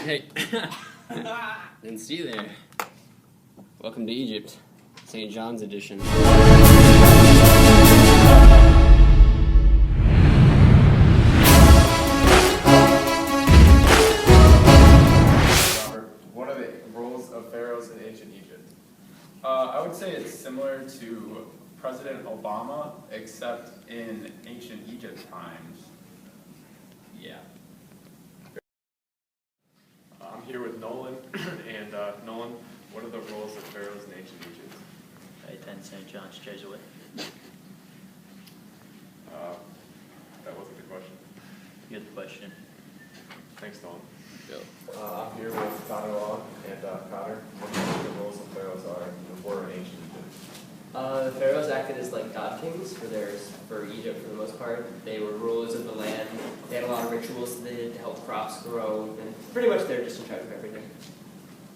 Hey, didn't see you there. Welcome to Egypt, St. John's edition. What are the roles of pharaohs in ancient Egypt? I would say it's similar to President Obama, except in ancient Egypt times. Yeah. I'm here with Nolan, and Nolan, what are the roles of pharaohs in ancient Egypt? I attend St. John's Jesuit. That wasn't the question. Good question. Thanks, Nolan. I'm here with Connor Long and Connor. What do you think the roles of pharaohs were in ancient Egypt? The pharaohs acted as like god kings for Egypt for the most part. They were rulers of the land. They had a lot of rituals they did to help crops grow, and pretty much they're just in charge of everything.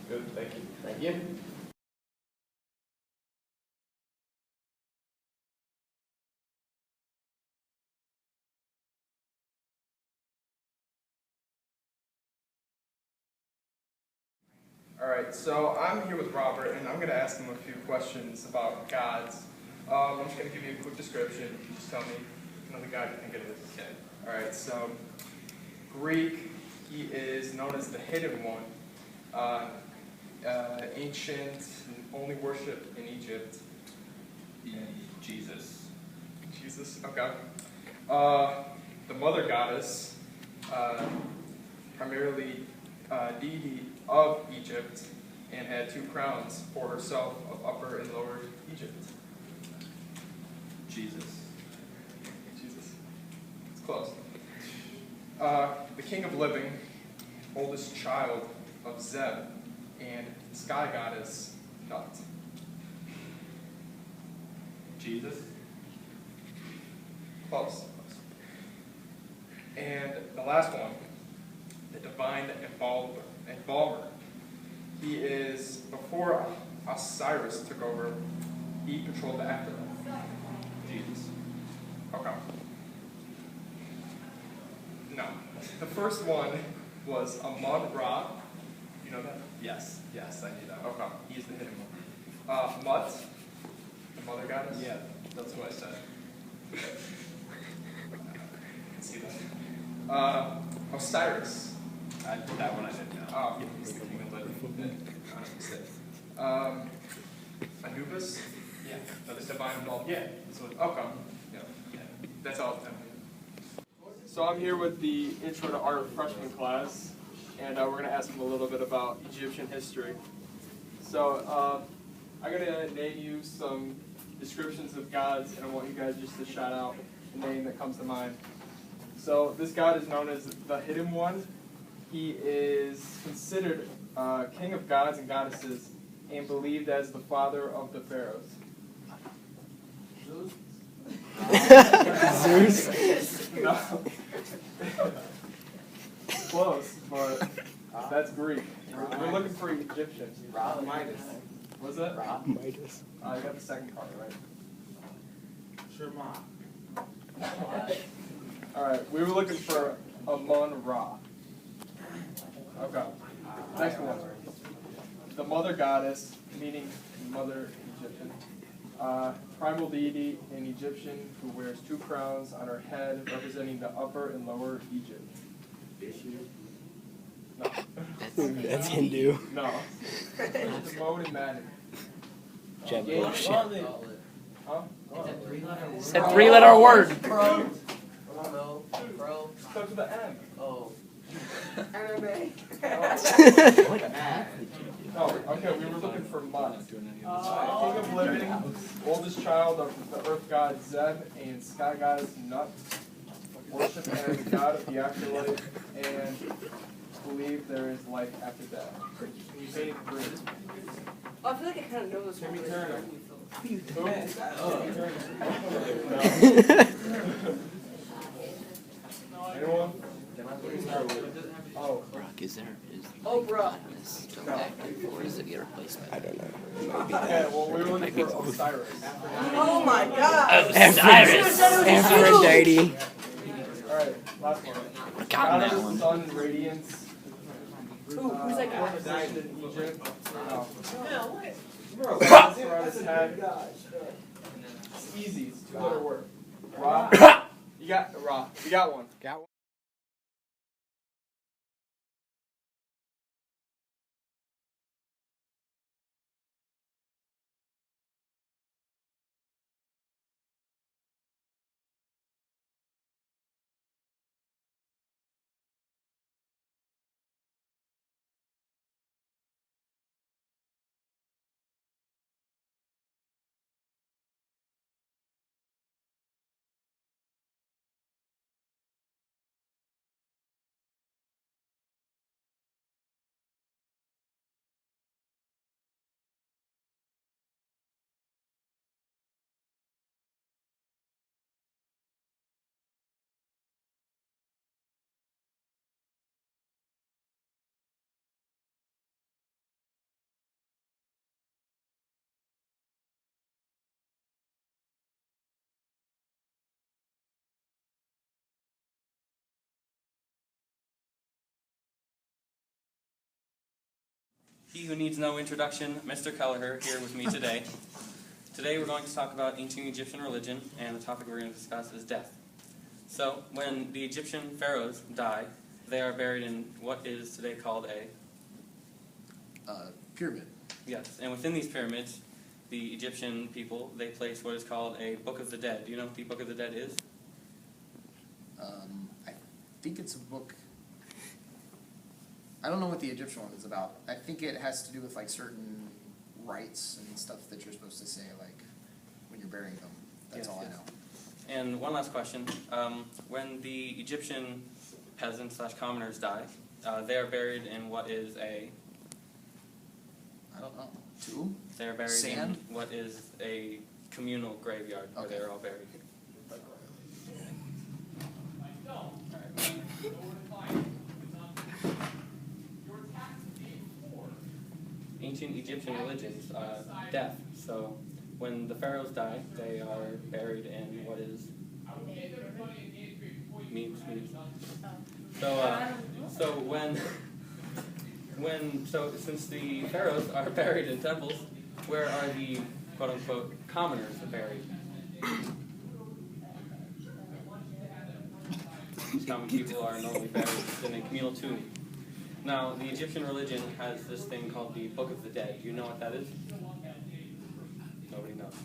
Good, thank you. Thank you. Alright, so I'm here with Robert, and I'm going to ask him a few questions about gods. I'm just going to give you a quick description. You just tell me another god you think it is. Okay. Alright, so Greek, he is known as the Hidden One. Ancient, only worshipped in Egypt. Jesus. Jesus, okay. The Mother Goddess, primarily deity of Egypt, and had two crowns for herself of Upper and Lower Egypt. Jesus. Jesus. It's close. The King of Living, oldest child of Zeb, and sky goddess Nut. Jesus. Close. And the last one, the divine embalmer. He is, before Osiris took over, he controlled the afterlife. Jesus. Okay. No. The first one was Amon-Ra. You know that? Yes, I knew that. Okay. He's the hidden one. Mut, the mother goddess. Yeah, that's what I said. See that? Osiris. That one I didn't know. Oh, yeah, he's the king of living. Anubis. Yeah. The divine embalmer. Yeah. Okay. Yeah. That's all. So I'm here with the Intro to Art freshman class, and we're going to ask them a little bit about Egyptian history. So I'm going to name you some descriptions of gods, and I want you guys just to shout out the name that comes to mind. So this god is known as the Hidden One. He is considered king of gods and goddesses, and believed as the father of the pharaohs. Zeus? No. Close, but that's Greek. We're looking for Egyptian. Midas. Was it? Midas. I got the second part right. Alright, we were looking for Amon-Ra. Okay. Next one. The mother goddess, meaning mother Egyptian. Primal deity in Egyptian who wears two crowns on her head representing the Upper and Lower Egypt. No. That's Hindu. No. Timon and Manu. Jeb. Huh? It's a three-letter word. Bro. Bro. Go to the end. Oh. Oh, okay, we were looking for Mut. King of Living, oldest child of the earth god Zeb and sky goddess Nut. Worshipped as god of the afterlife and believe there is life after death. He painted green. Oh, I feel like I kind of know this one. Anyone? Oh. Brock, is Oh, bro. still active, or is it a replacement? I don't know. Okay, well, we were looking for Osiris. Oh my god. Osiris. Aphrodite. Alright, last one. I've gotten that Goddess, one. sun, radiance, who's that guy? Died in Egypt. No, what? Bro, that's around his head. It's easy. It's two-letter word. Ra. You got Ra. You got one. He who needs no introduction, Mr. Kelleher, here with me today. Today we're going to talk about ancient Egyptian religion, and the topic we're going to discuss is death. So, when the Egyptian pharaohs die, they are buried in what is today called a... Pyramid. Yes, and within these pyramids, the Egyptian people, they place what is called a Book of the Dead. Do you know what the Book of the Dead is? I think it's a book. I don't know what the Egyptian one is about. I think it has to do with like certain rites and stuff that you're supposed to say like when you're burying them. That's Yes, all yes. I know. And one last question. When the Egyptian peasants/commoners die, they are buried in what is a... I don't know. Tomb? They are buried Sand? in what is a communal graveyard where Okay. they are all buried. Ancient Egyptian religions, death. So when the pharaohs die, they are buried in what is memes. So since the pharaohs are buried in temples, where are the quote unquote commoners buried? Common people are normally buried in a communal tomb. Now, the Egyptian religion has this thing called the Book of the Dead. Do you know what that is? Nobody knows.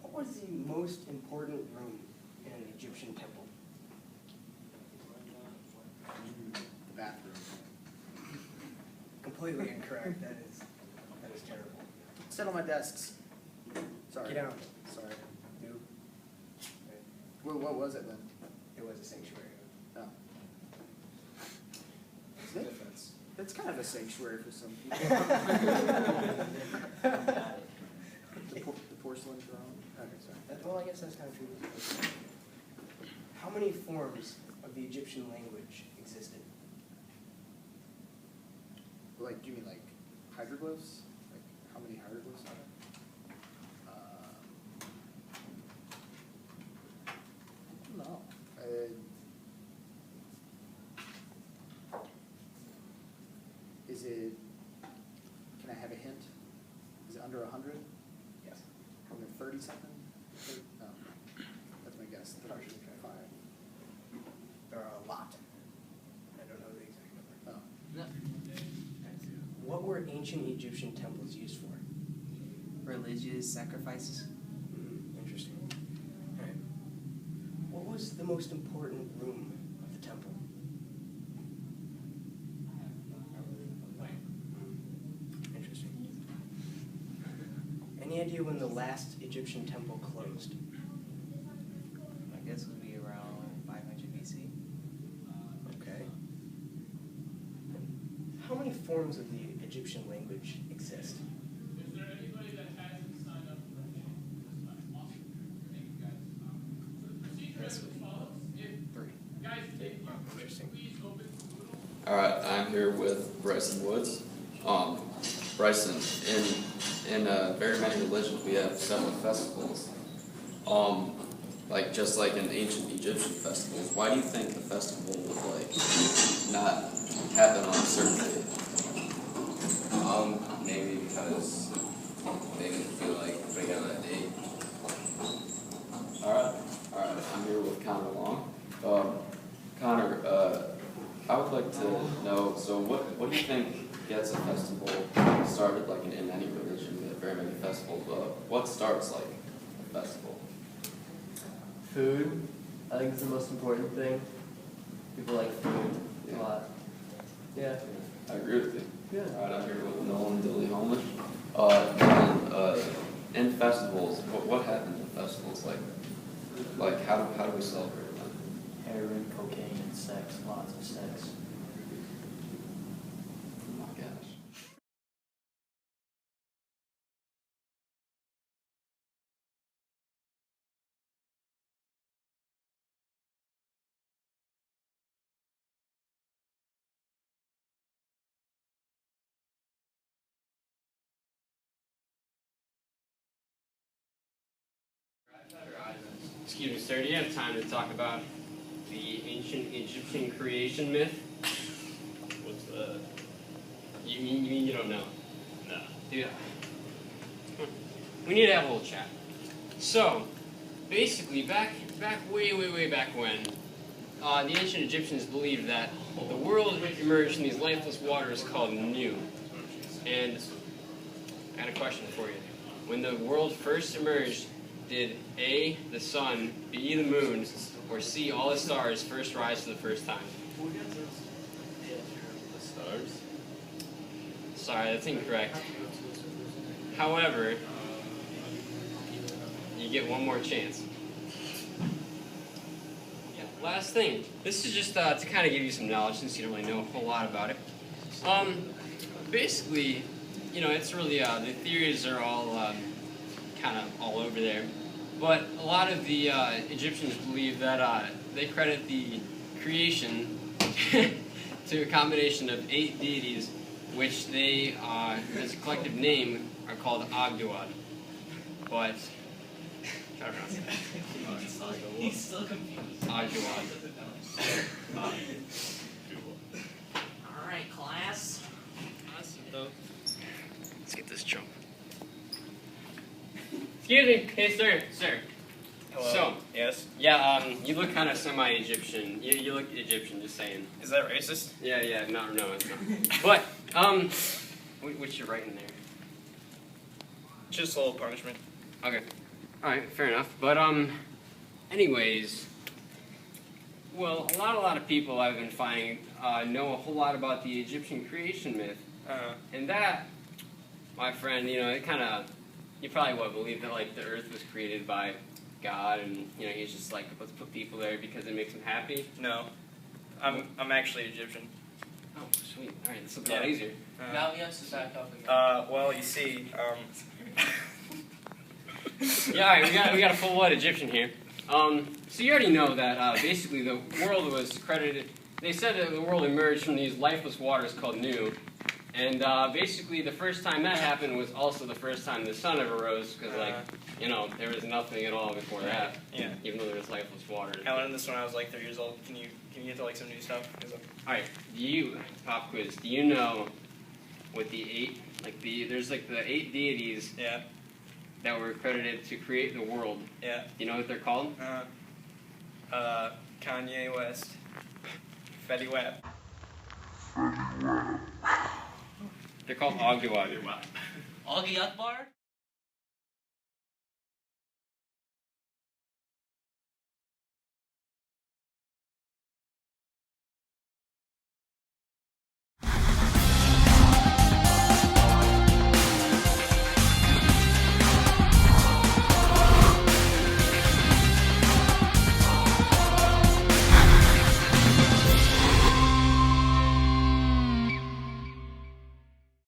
What was the most important room in an Egyptian temple? The bathroom. Completely incorrect. That is terrible. Sit on my desks. Sorry. Get out. Sorry. Noob. What was it then? It was a sanctuary. Oh. It's kind of a sanctuary for some people. The porcelain throne. Okay, sorry. Well, I guess that's kind of true. How many forms of the Egyptian language existed? Like, do you mean like hieroglyphs? Like, how many hieroglyphs are there? I don't know. Is it? Can I have a hint? Is it under 100? Yes. Under 30 something? No, that's my guess. 35. There are a lot. I don't know the exact number. Oh. What were ancient Egyptian temples used for? Religious sacrifices. Interesting. All right. What was the most important room of the temple? Interesting. Any idea when the last Egyptian temple closed? I guess it would be around 500 BC. Okay. How many forms of the Egyptian language exist? This would be 3. interesting. Alright, I'm here with Bryson Woods. Bryson, in very many religions we have several festivals. Just like in ancient Egyptian festivals, why do you think the festival would not happen on a certain day? Maybe because they didn't feel like putting on that date. Alright, I'm here with Connor Long. Connor, I would like to know, so what do you think gets a festival started, like in any religion? We have very many festivals. What starts like a festival? Food, I think is the most important thing. People like food a lot. Yeah. I agree with you. Yeah. Alright, I'm here with Nolan Dilly Holman. In festivals, what happens in festivals? Like how do we celebrate them? Heroin, cocaine, and sex. Lots of sex. Oh my gosh. Excuse me, sir, do you have time to talk about the ancient Egyptian creation myth? What's that? You mean you don't know? No. Dude, we need to have a little chat. So, basically, back way back when, the ancient Egyptians believed that the world emerged from these lifeless waters called Nu. And I got a question for you. When the world first emerged, did A, the sun, B, the moon, or C, all the stars first rise for the first time? The stars? Sorry, that's incorrect. However, you get one more chance. Yeah, last thing. This is just to kind of give you some knowledge since you don't really know a whole lot about it. Basically, it's really, the theories are all kind of all over there. But a lot of the Egyptians believe that they credit the creation to a combination of 8 deities, which they, as a collective name, are called Ogdoad. But, try to pronounce that. He's still confused. Ogdoad. Alright, class. Let's get this jump. Excuse me, hey sir. Hello. So, Yes. yeah, you look kind of semi-Egyptian. You look Egyptian, just saying. Is that racist? Yeah, no, it's not. But, what you writing there? Just a little punishment. Okay. Alright, fair enough. But, anyways, well, a lot of people I've been finding know a whole lot about the Egyptian creation myth. And that, my friend, it kind of, you probably would believe that, the earth was created by God, and, he's just let's put people there because it makes him happy. No. I'm actually Egyptian. Oh, sweet. Alright, this will be a lot easier. Now he has to back up again. Well, you see, Yeah, alright, we got a full-blood Egyptian here. So you already know that, basically the world was credited, they said that the world emerged from these lifeless waters called Nu. And basically, the first time that happened was also the first time the sun ever rose, because, there was nothing at all before that. Yeah. Even though there was lifeless water. I learned this when I was 3 years old. Can you get to some new stuff? Alright, pop quiz, do you know what the 8, there's the 8 deities that were credited to create the world? Yeah. Do you know what they're called? Kanye West. Fetty Wap. They're called Ogdoad. Augie Akbar?